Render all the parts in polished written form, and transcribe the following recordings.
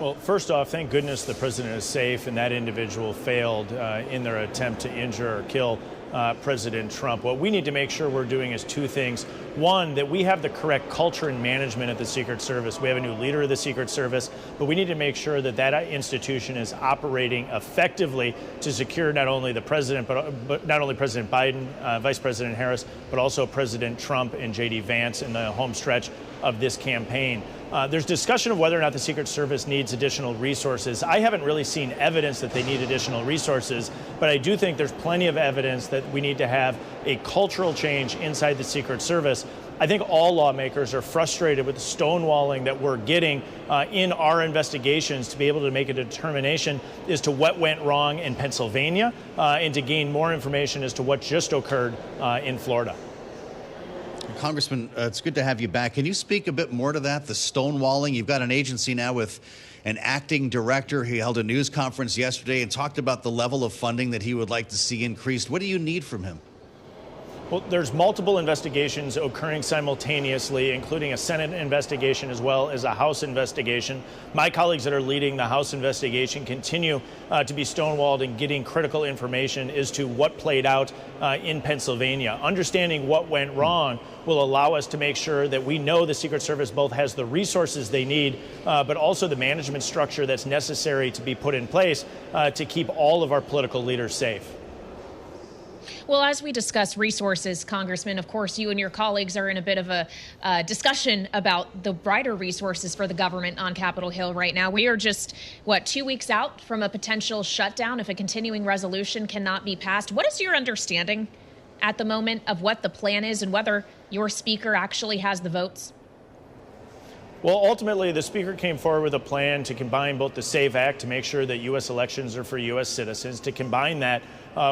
Well, first off, thank goodness the president is safe and that individual failed in their attempt to injure or kill President Trump. What we need to make sure we're doing is two things. One, that we have the correct culture and management at the Secret Service. We have a new leader of the Secret Service, but we need to make sure that that institution is operating effectively to secure not only the president, but not only President Biden, Vice President Harris, but also President Trump and J.D. Vance in the home stretch of this campaign. There's discussion of whether or not the Secret Service needs additional resources. I haven't really seen evidence that they need additional resources, but I do think there's plenty of evidence that we need to have a cultural change inside the Secret Service. I think all lawmakers are frustrated with the stonewalling that we're getting in our investigations to be able to make a determination as to what went wrong in Pennsylvania and to gain more information as to what just occurred in Florida. Congressman, it's good to have you back. Can you speak a bit more to that, the stonewalling? You've got an agency now with an acting director. He held a news conference yesterday and talked about the level of funding that he would like to see increased. What do you need from him? Well, there's multiple investigations occurring simultaneously, including a Senate investigation as well as a House investigation. My colleagues that are leading the House investigation continue to be stonewalled and getting critical information as to what played out in Pennsylvania. Understanding what went wrong will allow us to make sure that we know the Secret Service both has the resources they need, but also the management structure that's necessary to be put in place to keep all of our political leaders safe. Well, as we discuss resources, Congressman, of course, you and your colleagues are in a bit of a discussion about the brighter resources for the government on Capitol Hill right now. We are just, 2 weeks out from a potential shutdown if a continuing resolution cannot be passed. What is your understanding at the moment of what the plan is and whether your speaker actually has the votes? Well, ultimately, the Speaker came forward with a plan to combine both the SAVE Act to make sure that U.S. elections are for U.S. citizens, to combine that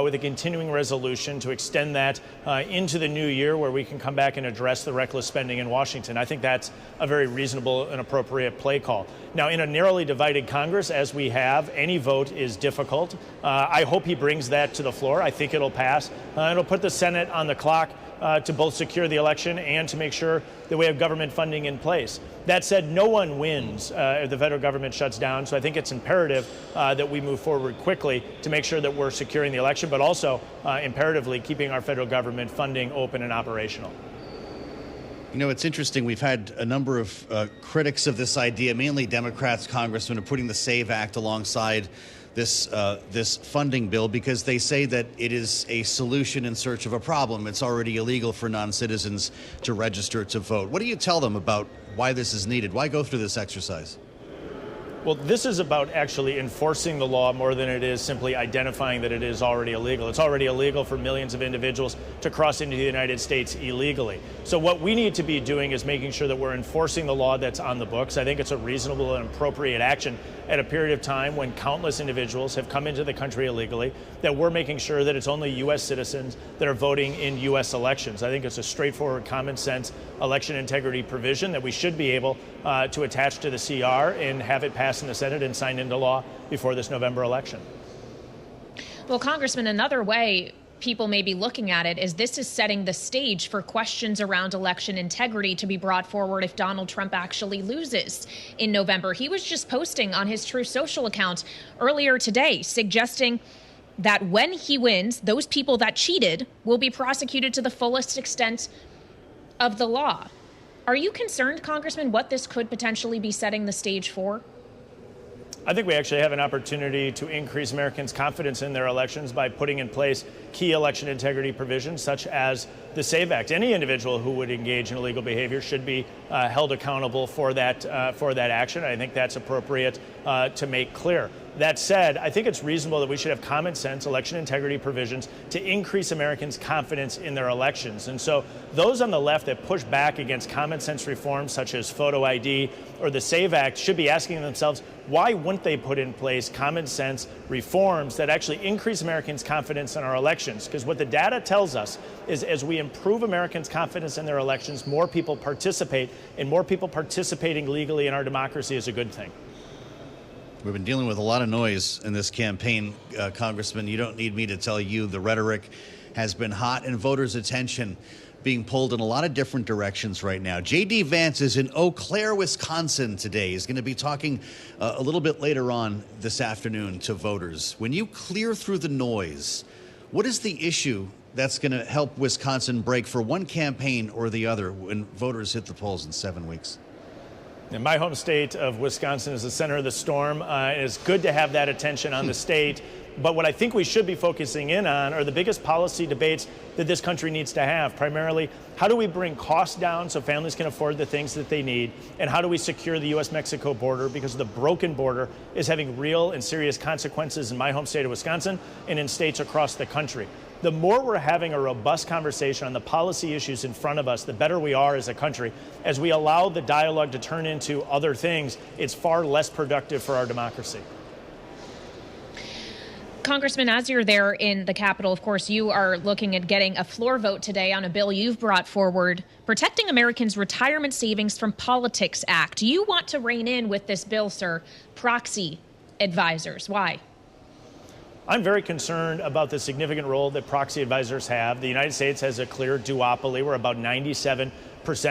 with a continuing resolution to extend that into the new year where we can come back and address the reckless spending in Washington. I think that's a very reasonable and appropriate play call. Now, in a narrowly divided Congress, as we have, any vote is difficult. I hope he brings that to the floor. I think it'll pass. It'll put the Senate on the clock to both secure the election and to make sure that we have government funding in place. That said, no one wins if the federal government shuts down, so I think it's imperative that we move forward quickly to make sure that we're securing the election, but also imperatively keeping our federal government funding open and operational. You know, it's interesting. We've had a number of critics of this idea, mainly Democrats, Congressmen, of putting the SAVE Act alongside this funding bill because they say that it is a solution in search of a problem. It's already illegal for non-citizens to register to vote. What do you tell them about why this is needed? Why go through this exercise? Well, this is about actually enforcing the law more than it is simply identifying that it is already illegal. It's already illegal for millions of individuals to cross into the United States illegally. So what we need to be doing is making sure that we're enforcing the law that's on the books. I think it's a reasonable and appropriate action at a period of time when countless individuals have come into the country illegally, that we're making sure that it's only U.S. citizens that are voting in U.S. elections. I think it's a straightforward, common sense election integrity provision that we should be able to attach to the CR and have it passed in the Senate and signed into law before this November election. Well, Congressman, another way people may be looking at it is this is setting the stage for questions around election integrity to be brought forward if Donald Trump actually loses in November. He was just posting on his Truth Social account earlier today, suggesting that when he wins, those people that cheated will be prosecuted to the fullest extent of the law. Are you concerned, Congressman, what this could potentially be setting the stage for? I think we actually have an opportunity to increase Americans' confidence in their elections by putting in place key election integrity provisions such as the SAVE Act. Any individual who would engage in illegal behavior should be held accountable for that action. I think that's appropriate to make clear. That said, I think it's reasonable that we should have common sense election integrity provisions to increase Americans' confidence in their elections. And so those on the left that push back against common sense reforms such as photo ID or the SAVE Act should be asking themselves, why wouldn't they put in place common sense reforms that actually increase Americans' confidence in our elections? Because what the data tells us is as we improve Americans' confidence in their elections, more people participate, and more people participating legally in our democracy is a good thing. We've been dealing with a lot of noise in this campaign, Congressman. You don't need me to tell you the rhetoric has been hot and voters' attention being pulled in a lot of different directions right now. J.D. Vance is in Eau Claire, Wisconsin today. He's going to be talking a little bit later on this afternoon to voters. When you clear through the noise, what is the issue that's going to help Wisconsin break for one campaign or the other when voters hit the polls in 7 weeks? In my home state of Wisconsin is the center of the storm. It's good to have that attention on the state. But what I think we should be focusing in on are the biggest policy debates that this country needs to have. Primarily, how do we bring costs down so families can afford the things that they need? And how do we secure the U.S.-Mexico border? Because the broken border is having real and serious consequences in my home state of Wisconsin and in states across the country. The more we're having a robust conversation on the policy issues in front of us, the better we are as a country. As we allow the dialogue to turn into other things, it's far less productive for our democracy. Congressman, as you're there in the Capitol, of course, you are looking at getting a floor vote today on a bill you've brought forward, Protecting Americans' Retirement Savings from Politics Act. You want to rein in with this bill, sir, proxy advisors. Why? I'm very concerned about the significant role that proxy advisors have. The United States has a clear duopoly where about 97%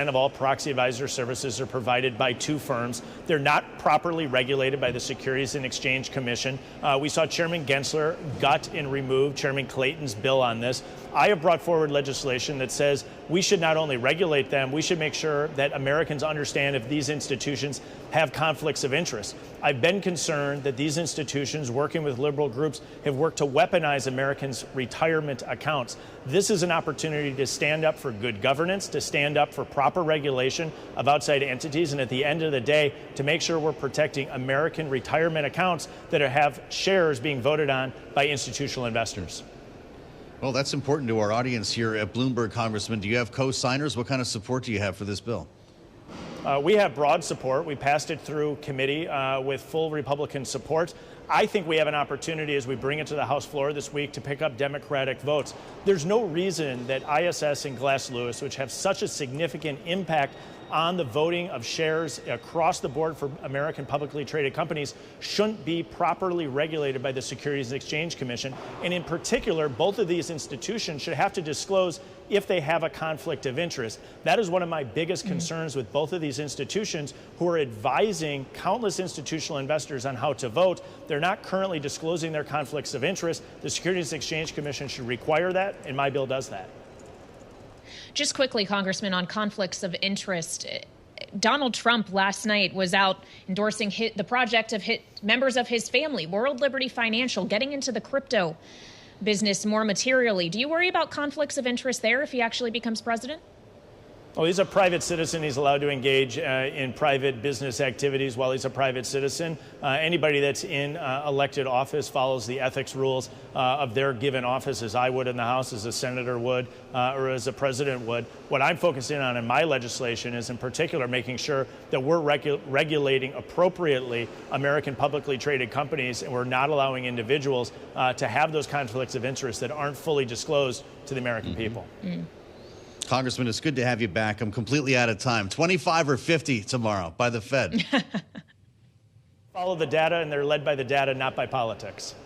of all proxy advisor services are provided by two firms. They're not properly regulated by the Securities and Exchange Commission. We saw Chairman Gensler gut and remove Chairman Clayton's bill on this. I have brought forward legislation that says we should not only regulate them, we should make sure that Americans understand if these institutions have conflicts of interest. I've been concerned that these institutions, working with liberal groups, have worked to weaponize Americans' retirement accounts. This is an opportunity to stand up for good governance, to stand up for proper regulation of outside entities, and at the end of the day, to make sure we're protecting American retirement accounts that have shares being voted on by institutional investors. Well, that's important to our audience here at Bloomberg, Congressman. Do you have co-signers? What kind of support do you have for this bill? We have broad support. We passed it through committee with full Republican support. I think we have an opportunity as we bring it to the House floor this week to pick up Democratic votes. There's no reason that ISS and Glass Lewis, which have such a significant impact on the voting of shares across the board for American publicly traded companies, shouldn't be properly regulated by the Securities and Exchange Commission. And in particular, both of these institutions should have to disclose if they have a conflict of interest. That is one of my biggest concerns with both of these institutions, who are advising countless institutional investors on how to vote. They're not currently disclosing their conflicts of interest. The Securities and Exchange Commission should require that, and my bill does that. Just quickly, Congressman, on conflicts of interest, Donald Trump last night was out endorsing the project of members of his family, World Liberty Financial, getting into the crypto business more materially. Do you worry about conflicts of interest there if he actually becomes president? Well, he's a private citizen. He's allowed to engage in private business activities while he's a private citizen. Anybody that's in elected office follows the ethics rules of their given office, as I would in the House, as a senator would, or as a president would. What I'm focusing on in my legislation is, in particular, making sure that we're regulating appropriately American publicly traded companies, and we're not allowing individuals to have those conflicts of interest that aren't fully disclosed to the American people. Congressman, it's good to have you back. I'm completely out of time. 25 or 50 tomorrow by the Fed. Follow the data, and they're led by the data, not by politics.